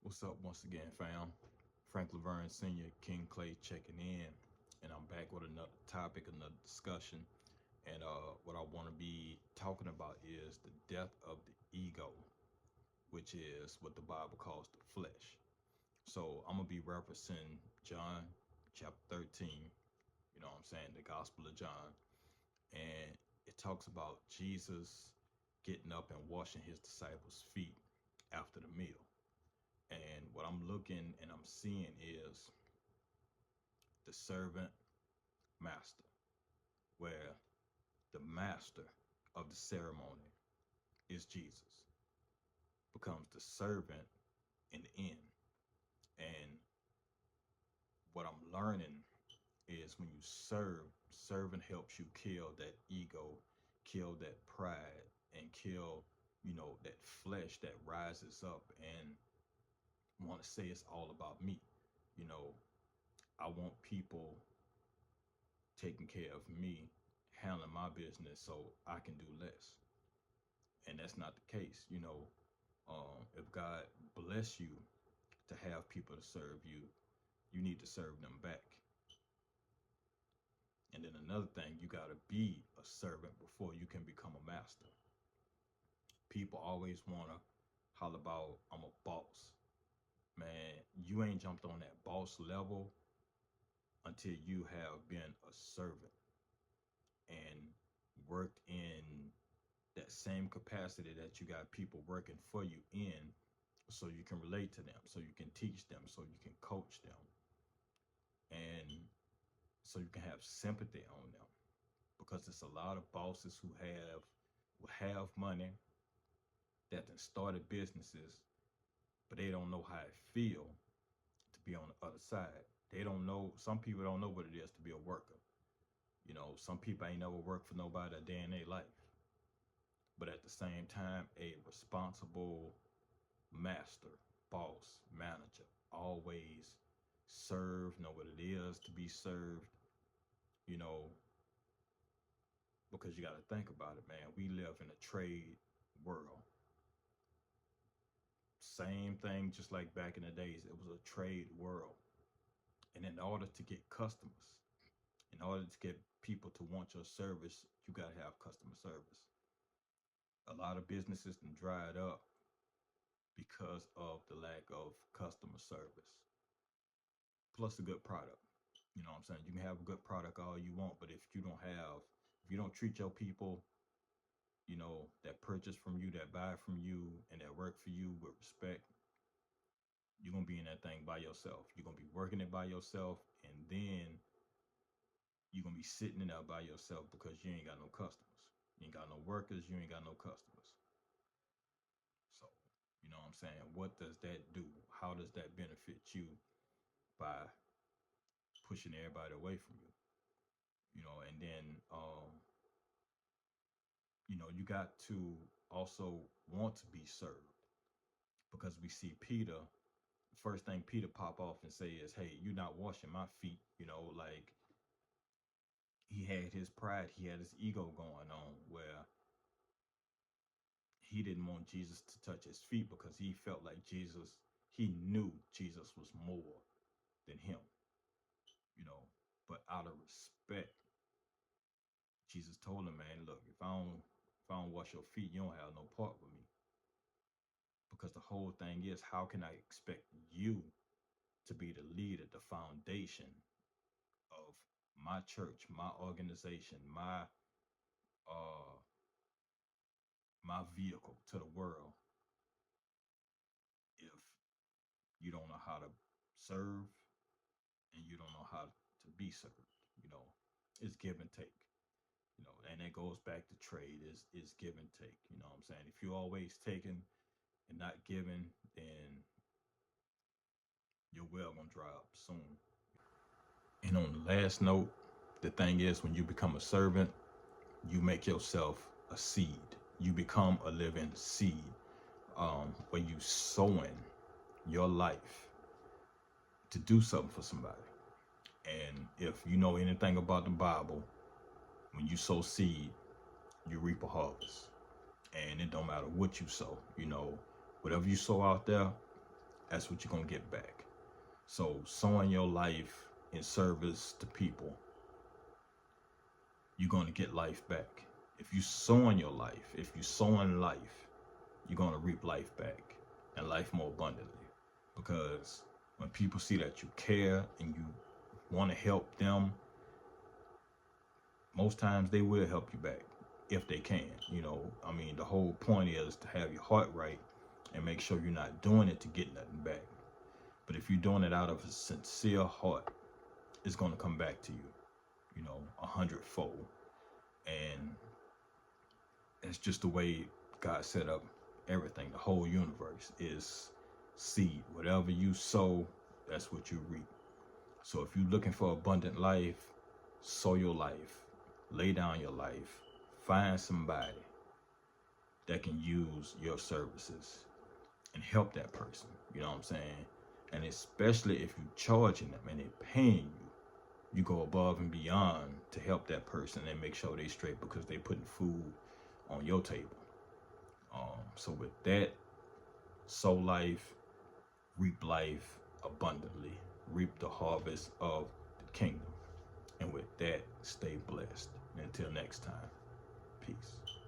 What's up once again, fam? Frank Laverne Sr., King Clay checking in, and I'm back with another topic, another discussion. And what I want to be talking about is the death of the ego, which is what the Bible calls the flesh. So I'm gonna be referencing John chapter 13. You know what I'm saying? The Gospel of John, and it talks about Jesus getting up and washing his disciples' feet after the meal. And what I'm looking and I'm seeing is the servant master, where the master of the ceremony is Jesus, becomes the servant in the end. And what I'm learning is when you serve, serving helps you kill that ego, kill that pride, and kill, that flesh that rises up and want to say it's all about me. You know, I want people taking care of me, handling my business so I can do less. And that's not the case. If God bless you to have people to serve you, you need to serve them back. And then another thing, you got to be a servant before you can become a master. People always want to holler about, I'm a boss. Man, you ain't jumped on that boss level until you have been a servant and worked in that same capacity that you got people working for you in, so you can relate to them, so you can teach them, so you can coach them, and so you can have sympathy on them. Because there's a lot of bosses who have money that then started businesses, but they don't know how it feel to be on the other side. They don't know. Some people don't know what it is to be a worker. Some people ain't never worked for nobody a day in their life. But at the same time, a responsible master, boss, manager, always serve, know what it is to be served, you know, because you got to think about it, man. We live in a trade world. Same thing, just like back in the days, it was a trade world. And in order to get customers, in order to get people to want your service, you got to have customer service. A lot of businesses can dried up because of the lack of customer service, plus a good product. You know what I'm saying? You can have a good product all you want, but if you don't treat your people, that purchase from you, that buy from you, and that work for you with respect, you're gonna be in that thing by yourself. You're gonna be working it by yourself, and then you're gonna be sitting in there by yourself because you ain't got no customers. You ain't got no workers, you ain't got no customers. So, you know what I'm saying? What does that do? How does that benefit you by pushing everybody away from you? And then you got to also want to be served, because we see Peter. First thing Peter pop off and say is, "Hey, you're not washing my feet." Like, he had his pride, he had his ego going on, where he didn't want Jesus to touch his feet because he felt like he knew Jesus was more than him. you know. But out of respect, Jesus told him, "Man, look, if I don't wash your feet, you don't have no part with me." Because the whole thing is, how can I expect you to be the leader, the foundation of my church, my organization, uh my vehicle to the world, if you don't know how to serve and you don't know how to be served? You know, it's give and take. And it goes back to trade, is give and take. You know what I'm saying? If you're always taking and not giving, then your well gonna dry up soon. And on the last note, the thing is, when you become a servant, you make yourself a seed. You become a living seed, where you sowing your life to do something for somebody. And if you know anything about the Bible, when you sow seed, you reap a harvest. And it don't matter what you sow. Whatever you sow out there, that's what you're going to get back. So sowing your life in service to people, you're going to get life back. If you sow in your life, if you sow in life, you're going to reap life back, and life more abundantly. Because when people see that you care and you want to help them, most times they will help you back if they can. You know, I mean, the whole point is to have your heart right and make sure you're not doing it to get nothing back. But if you're doing it out of a sincere heart, it's going to come back to you, you know, 100-fold. And it's just the way God set up everything. The whole universe is seed. Whatever you sow, that's what you reap. So if you're looking for abundant life, sow your life, lay down your life, find somebody that can use your services and help that person. You know what I'm saying? And especially if you're charging them and they're paying you, you go above and beyond to help that person and make sure they straight, because they putting food on your table. So with that, sow life, reap life abundantly, reap the harvest of the kingdom. And with that, stay blessed. And until next time, peace.